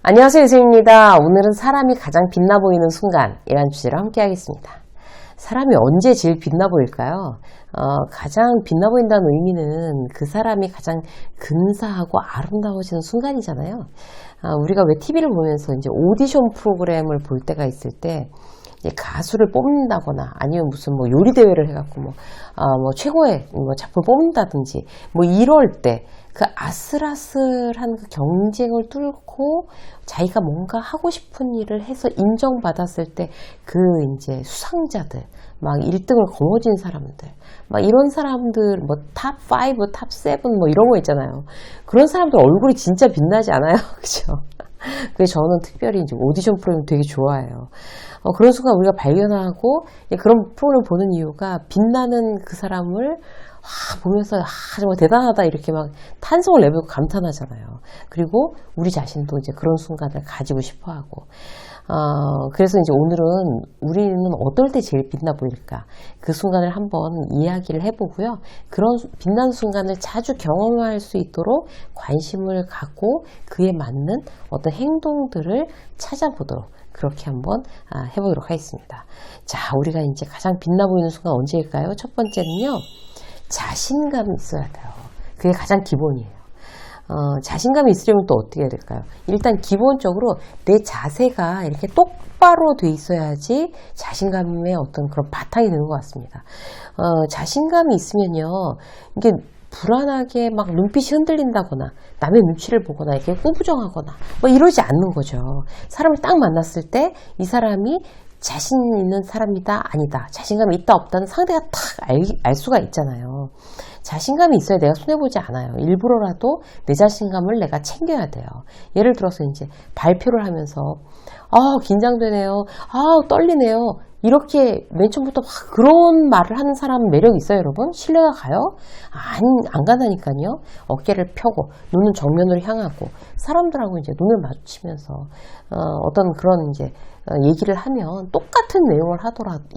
안녕하세요, 유수입니다. 오늘은 사람이 가장 빛나 보이는 순간이라는 주제로 함께 하겠습니다. 사람이 언제 제일 빛나 보일까요? 가장 빛나 보인다는 의미는 그 사람이 가장 근사하고 아름다워지는 순간이잖아요. 우리가 왜 TV를 보면서 이제 오디션 프로그램을 볼 때가 있을 때 가수를 뽑는다거나 아니면 무슨 뭐 요리 대회를 해갖고 뭐 최고의 뭐 작품을 뽑는다든지 뭐 이럴 때 그 아슬아슬한 그 경쟁을 뚫고 자기가 뭔가 하고 싶은 일을 해서 인정받았을 때 그 이제 수상자들 막 1등을 거머쥔 사람들 막 이런 사람들 뭐 탑 5, 탑 7 뭐 이런 거 있잖아요. 그런 사람들 얼굴이 진짜 빛나지 않아요? 그죠? 그래서 저는 특별히 이제 오디션 프로그램 되게 좋아해요. 그런 순간 우리가 발견하고 그런 프로그램을 보는 이유가 빛나는 그 사람을 보면서 정말 대단하다 이렇게 막 탄성을 내고 감탄하잖아요. 그리고 우리 자신도 이제 그런 순간을 가지고 싶어하고 그래서 이제 오늘은 우리는 어떨 때 제일 빛나 보일까 그 순간을 한번 이야기를 해보고요. 그런 빛나는 순간을 자주 경험할 수 있도록 관심을 갖고 그에 맞는 어떤 행동들을 찾아보도록 그렇게 한번 해보도록 하겠습니다. 자, 우리가 이제 가장 빛나 보이는 순간 언제일까요? 첫 번째는요, 자신감이 있어야 돼요. 그게 가장 기본이에요. 자신감이 있으려면 또 어떻게 해야 될까요? 일단 기본적으로 내 자세가 이렇게 똑바로 돼 있어야지 자신감의 어떤 그런 바탕이 되는 것 같습니다. 자신감이 있으면요, 이게 불안하게 막 눈빛이 흔들린다거나 남의 눈치를 보거나 이렇게 꾸부정하거나 뭐 이러지 않는 거죠. 사람을 딱 만났을 때 이 사람이 자신 있는 사람이다 아니다 자신감이 있다 없다는 상대가 탁 알 수가 있잖아요. 자신감이 있어야 내가 손해보지 않아요. 일부러라도 내 자신감을 내가 챙겨야 돼요. 예를 들어서 이제 발표를 하면서 긴장되네요, 떨리네요, 이렇게 맨 처음부터 막 그런 말을 하는 사람 매력 있어요, 여러분? 신뢰가 가요? 안 가다니까요. 어깨를 펴고 눈은 정면으로 향하고 사람들하고 이제 눈을 마주치면서 어떤 그런 이제 얘기를 하면 똑같은 내용을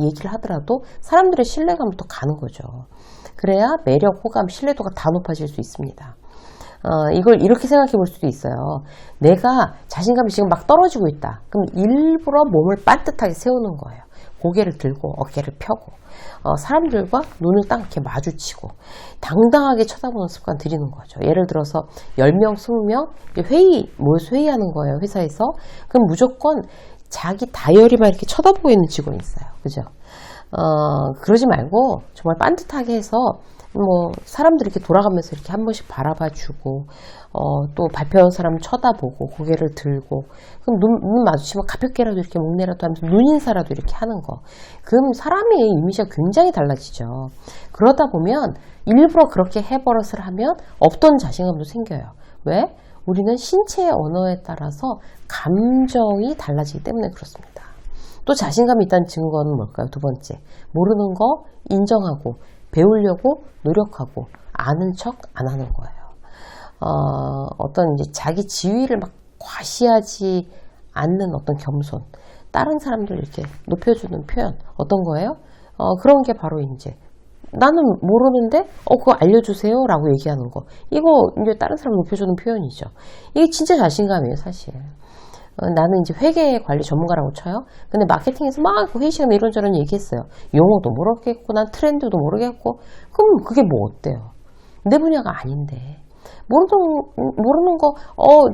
얘기를 하더라도 사람들의 신뢰감부터 가는 거죠. 그래야 매력, 호감, 신뢰도가 다 높아질 수 있습니다. 이걸 이렇게 생각해 볼 수도 있어요. 내가 자신감이 지금 막 떨어지고 있다. 그럼 일부러 몸을 반듯하게 세우는 거예요. 고개를 들고 어깨를 펴고 사람들과 눈을 딱 이렇게 마주치고 당당하게 쳐다보는 습관 들이는 거죠. 예를 들어서 10명, 20명 모여서 회의하는 거예요, 회사에서. 그럼 무조건 자기 다이어리만 이렇게 쳐다보고 있는 직원이 있어요. 그죠? 그러지 말고 정말 반듯하게 해서 뭐 사람들이 이렇게 돌아가면서 이렇게 한 번씩 바라봐 주고 또 발표한 사람 쳐다보고 고개를 들고 그럼 눈 마주치면 가볍게라도 이렇게 목내라도 하면서 눈인사라도 이렇게 하는 거. 그럼 사람의 이미지가 굉장히 달라지죠. 그러다 보면 일부러 그렇게 해버릇을 하면 없던 자신감도 생겨요. 왜? 우리는 신체의 언어에 따라서 감정이 달라지기 때문에 그렇습니다. 또 자신감이 있다는 증거는 뭘까요? 두 번째, 모르는 거 인정하고 배우려고 노력하고 아는 척 안 하는 거예요. 어떤 이제 자기 지위를 막 과시하지 않는 어떤 겸손, 다른 사람들 이렇게 높여주는 표현, 어떤 거예요? 그런 게 바로 이제 나는 모르는데 그거 알려주세요 라고 얘기하는 거. 이거 이제 다른 사람 높여주는 표현이죠. 이게 진짜 자신감이에요, 사실. 나는 이제 회계 관리 전문가라고 쳐요. 근데 마케팅에서 막 회의 시간에 이런저런 얘기했어요. 용어도 모르겠고 난 트렌드도 모르겠고. 그럼 그게 뭐 어때요? 내 분야가 아닌데. 모르는 거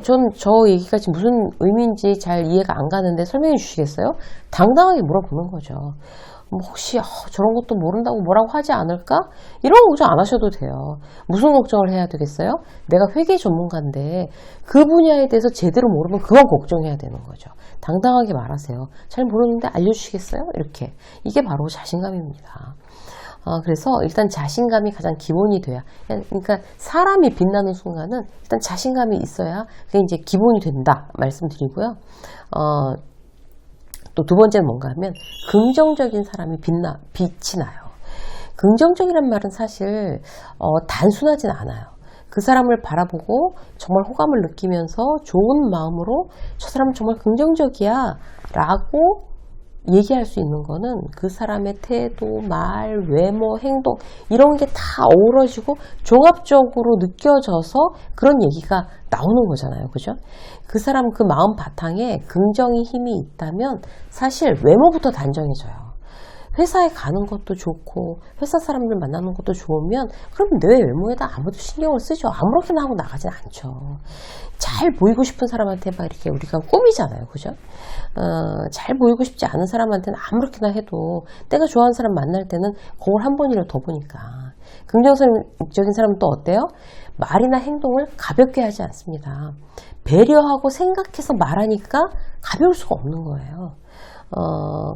전 저 얘기가 지금 무슨 의미인지 잘 이해가 안 가는데 설명해 주시겠어요? 당당하게 물어보는 거죠. 혹시 저런 것도 모른다고 뭐라고 하지 않을까? 이런 걱정 안 하셔도 돼요. 무슨 걱정을 해야 되겠어요? 내가 회계 전문가인데 그 분야에 대해서 제대로 모르면 그건 걱정해야 되는 거죠. 당당하게 말하세요. 잘 모르는데 알려주시겠어요? 이렇게. 이게 바로 자신감입니다. 그래서 일단 자신감이 가장 기본이 돼야, 그러니까 사람이 빛나는 순간은 일단 자신감이 있어야 그게 이제 기본이 된다 말씀드리고요. 또 두 번째는 뭔가 하면 긍정적인 사람이 빛이 나요. 긍정적이란 말은 사실 단순하진 않아요. 그 사람을 바라보고 정말 호감을 느끼면서 좋은 마음으로 저 사람은 정말 긍정적이야 라고 얘기할 수 있는 거는 그 사람의 태도, 말, 외모, 행동 이런 게 다 어우러지고 종합적으로 느껴져서 그런 얘기가 나오는 거잖아요. 그죠? 그 사람 그 마음 바탕에 긍정의 힘이 있다면 사실 외모부터 단정해져요. 회사에 가는 것도 좋고 회사 사람들 만나는 것도 좋으면 그럼 내 외모에다 아무도 신경을 쓰죠. 아무렇게나 하고 나가진 않죠. 잘 보이고 싶은 사람한테 막 이렇게 우리가 꾸미잖아요. 그죠? 잘 보이고 싶지 않은 사람한테는 아무렇게나 해도 내가 좋아하는 사람 만날 때는 그걸 한 번이라도 더 보니까. 긍정적인 사람은 또 어때요? 말이나 행동을 가볍게 하지 않습니다. 배려하고 생각해서 말하니까 가벼울 수가 없는 거예요.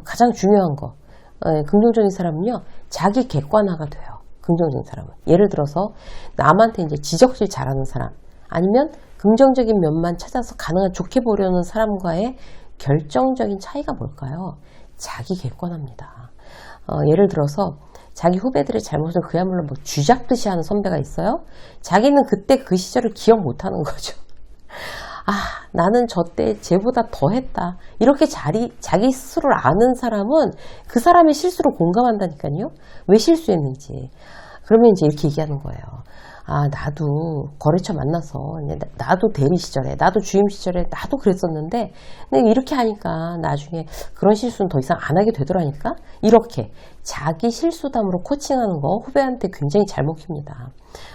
가장 중요한 거. 긍정적인 사람은요, 자기 객관화가 돼요. 긍정적인 사람은. 예를 들어서, 남한테 이제 지적질 잘하는 사람, 아니면 긍정적인 면만 찾아서 가능한 좋게 보려는 사람과의 결정적인 차이가 뭘까요? 자기 객관화입니다. 예를 들어서, 자기 후배들의 잘못을 그야말로 뭐 쥐잡듯이 하는 선배가 있어요. 자기는 그때 그 시절을 기억 못 하는 거죠. 아, 나는 저때 쟤보다 더 했다. 이렇게 자기 스스로를 아는 사람은 그 사람의 실수로 공감한다니까요. 왜 실수했는지. 그러면 이제 이렇게 얘기하는 거예요. 아, 나도 거래처 만나서, 나도 대리 시절에, 나도 주임 시절에, 나도 그랬었는데, 근데 이렇게 하니까 나중에 그런 실수는 더 이상 안 하게 되더라니까? 이렇게 자기 실수담으로 코칭하는 거 후배한테 굉장히 잘 먹힙니다.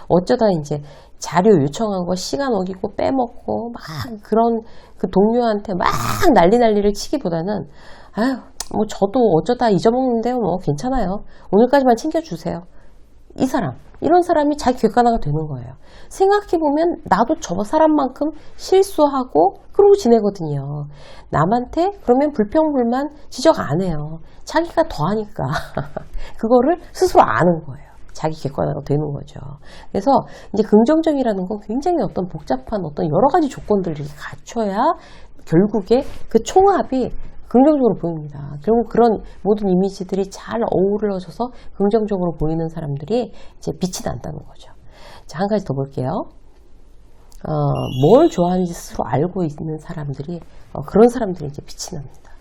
어쩌다 이제 자료 요청한 거 시간 어기고 빼먹고 막 그런 그 동료한테 막 난리를 치기보다는 아유, 뭐 저도 어쩌다 잊어먹는데요. 뭐 괜찮아요. 오늘까지만 챙겨주세요. 이 사람, 이런 사람이 자기 객관화가 되는 거예요. 생각해보면 나도 저 사람만큼 실수하고 그러고 지내거든요. 남한테 그러면 불평불만 지적 안 해요. 자기가 더 하니까 그거를 스스로 아는 거예요. 자기 객관화가 되는 거죠. 그래서 이제 긍정적이라는 건 굉장히 어떤 복잡한 어떤 여러 가지 조건들을 갖춰야 결국에 그 총합이 긍정적으로 보입니다. 결국 그런 모든 이미지들이 잘 어우러져서 긍정적으로 보이는 사람들이 이제 빛이 난다는 거죠. 자, 한 가지 더 볼게요. 뭘 좋아하는지 스스로 알고 있는 사람들이, 그런 사람들이 이제 빛이 납니다.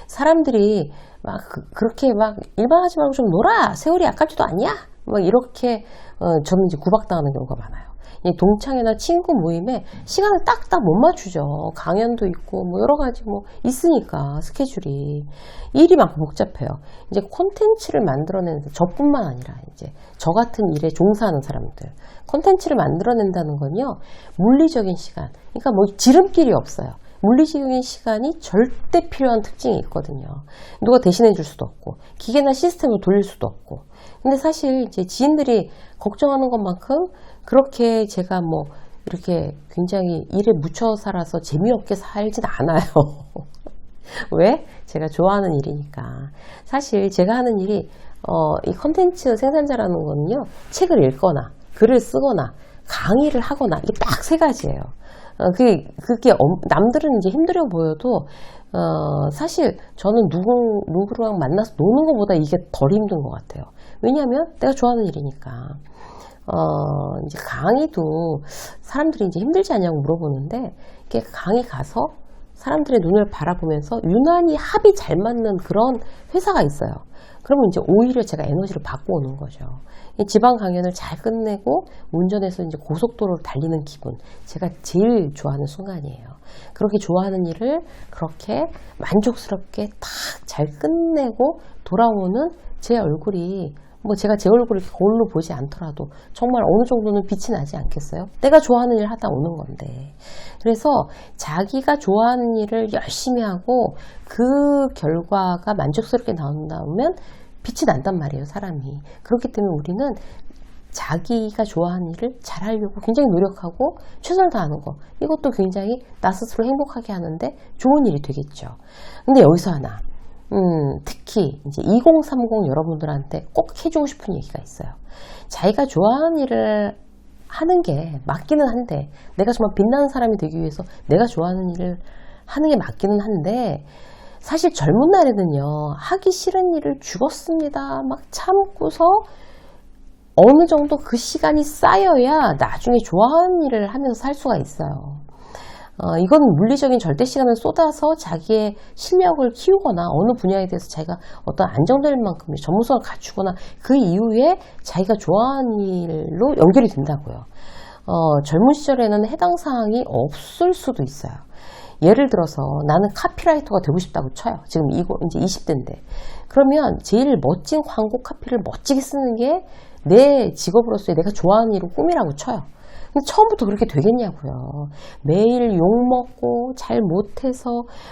사람들이 막 그렇게 막 일만 하지 말고 좀 놀아! 세월이 아깝지도 않냐? 막 이렇게, 저는 이제 구박당하는 경우가 많아요. 동창회나 친구 모임에 시간을 딱딱 못 맞추죠. 강연도 있고 뭐 여러 가지 뭐 있으니까 스케줄이 일이 많고 복잡해요. 이제 콘텐츠를 만들어내는 저뿐만 아니라 이제 저 같은 일에 종사하는 사람들 콘텐츠를 만들어낸다는 건요 물리적인 시간 그러니까 뭐 지름길이 없어요. 물리적인 시간이 절대 필요한 특징이 있거든요. 누가 대신해 줄 수도 없고 기계나 시스템을 돌릴 수도 없고 근데 사실 이제 지인들이 걱정하는 것만큼 그렇게 제가 뭐 이렇게 굉장히 일에 묻혀 살아서 재미없게 살진 않아요. 왜? 제가 좋아하는 일이니까. 사실 제가 하는 일이 이 컨텐츠 생산자라는 거는요. 책을 읽거나 글을 쓰거나 강의를 하거나 이게 딱 세 가지예요. 그게 남들은 이제 힘들어 보여도 사실 저는 누구랑 만나서 노는 것보다 이게 덜 힘든 것 같아요. 왜냐하면 내가 좋아하는 일이니까. 이제 강의도 사람들이 이제 힘들지 않냐고 물어보는데, 이렇게 강의 가서 사람들의 눈을 바라보면서 유난히 합이 잘 맞는 그런 회사가 있어요. 그러면 이제 오히려 제가 에너지를 받고 오는 거죠. 지방 강연을 잘 끝내고 운전해서 이제 고속도로를 달리는 기분. 제가 제일 좋아하는 순간이에요. 그렇게 좋아하는 일을 그렇게 만족스럽게 딱 잘 끝내고 돌아오는 제 얼굴이 뭐 제가 제 얼굴을 거울로 보지 않더라도 정말 어느 정도는 빛이 나지 않겠어요? 내가 좋아하는 일 하다 오는 건데. 그래서 자기가 좋아하는 일을 열심히 하고 그 결과가 만족스럽게 나온다면 빛이 난단 말이에요, 사람이. 그렇기 때문에 우리는 자기가 좋아하는 일을 잘하려고 굉장히 노력하고 최선을 다하는 거. 이것도 굉장히 나 스스로 행복하게 하는데 좋은 일이 되겠죠. 근데 여기서 하나. 특히 이제 2030 여러분들한테 꼭 해주고 싶은 얘기가 있어요. 자기가 좋아하는 일을 하는 게 맞기는 한데 내가 정말 빛나는 사람이 되기 위해서 내가 좋아하는 일을 하는 게 맞기는 한데 사실 젊은 날에는요 하기 싫은 일을 죽었습니다 막 참고서 어느 정도 그 시간이 쌓여야 나중에 좋아하는 일을 하면서 살 수가 있어요. 이건 물리적인 절대 시간을 쏟아서 자기의 실력을 키우거나 어느 분야에 대해서 자기가 어떤 안정될 만큼의 전문성을 갖추거나 그 이후에 자기가 좋아하는 일로 연결이 된다고요. 젊은 시절에는 해당 사항이 없을 수도 있어요. 예를 들어서 나는 카피라이터가 되고 싶다고 쳐요. 지금 이거 이제 20대인데. 그러면 제일 멋진 광고 카피를 멋지게 쓰는 게 내 직업으로서의 내가 좋아하는 일을 꿈이라고 쳐요. 근데 처음부터 그렇게 되겠냐고요. 매일 욕먹고 잘 못해서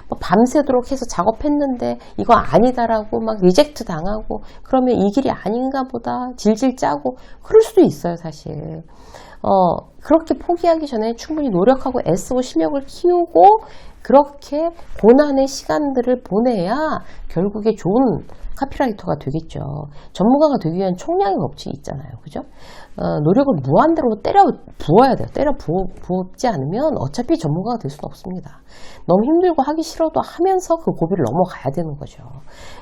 뭐 밤새도록 해서 작업했는데 이거 아니다라고 막 리젝트 당하고 그러면 이 길이 아닌가 보다 질질 짜고 그럴 수도 있어요, 사실. 그렇게 포기하기 전에 충분히 노력하고 애쓰고 실력을 키우고 그렇게 고난의 시간들을 보내야 결국에 좋은 카피라이터가 되겠죠. 전문가가 되기 위한 총량의 법칙이 있잖아요. 그죠? 노력을 무한대로 때려 부어야 돼요. 때려 부지 않으면 어차피 전문가가 될 수는 없습니다. 너무 힘들고 하기 싫어도 하면서 그 고비를 넘어가야 되는 거죠.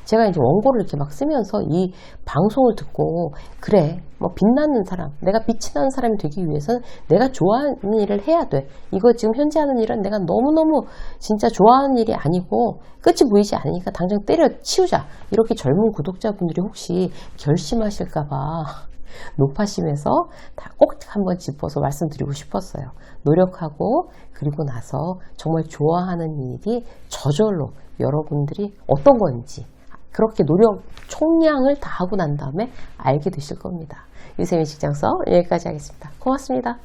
제가 이제 원고를 이렇게 막 쓰면서 이 방송을 듣고 그래, 뭐 빛나는 사람, 내가 빛이 나는 사람이 되기 위해서는 내가 좋아하는 일을 해야 돼. 이거 지금 현재 하는 일은 내가 너무너무 진짜 좋아하는 일이 아니고 끝이 보이지 않으니까 당장 때려치우자. 이렇게 젊은 구독자분들이 혹시 결심하실까봐 높아심에서 다 꼭 한번 짚어서 말씀드리고 싶었어요. 노력하고 그리고 나서 정말 좋아하는 일이 저절로 여러분들이 어떤 건지 그렇게 노력 총량을 다 하고 난 다음에 알게 되실 겁니다. 유세민 직장서 여기까지 하겠습니다. 고맙습니다.